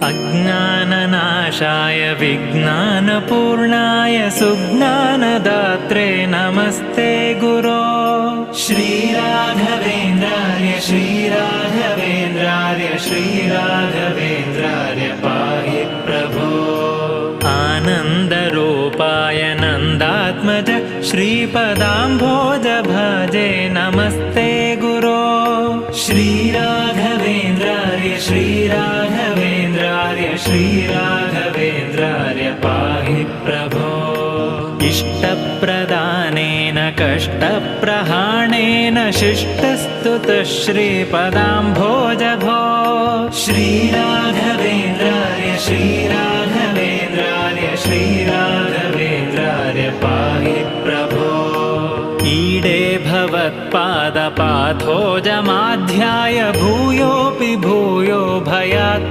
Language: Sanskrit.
अज्ञाननाशाय विज्ञानपूर्णाय सुज्ञानदात्रे नमस्ते गुरो। श्रीराघवेन्द्रार्य श्रीराघवेन्द्रार्य श्रीराघवेन्द्रार्य पाहि प्रभो। आनन्दरूपाय नन्दात्मज श्रीपदाम्भोज भजे नमस्ते गुरो। श्रीराघवेन्द्रार्य श्रीराघवेन्द्रार्य श्रीराघवेन्द्रार्य पाहि प्रभो। इष्टप्रदानेन कष्टप्रहाणेन शिष्टस्तुतः श्रीपदाम्भोज भो। श्रीराघवेन्द्रार्य श्रीराघवेन्द्रार्य श्रीराघवेन्द्रार्य पाहि प्रभो। ईडे भवत्पादपाथोजमाध्याय भूयोऽपि भूयो भयात्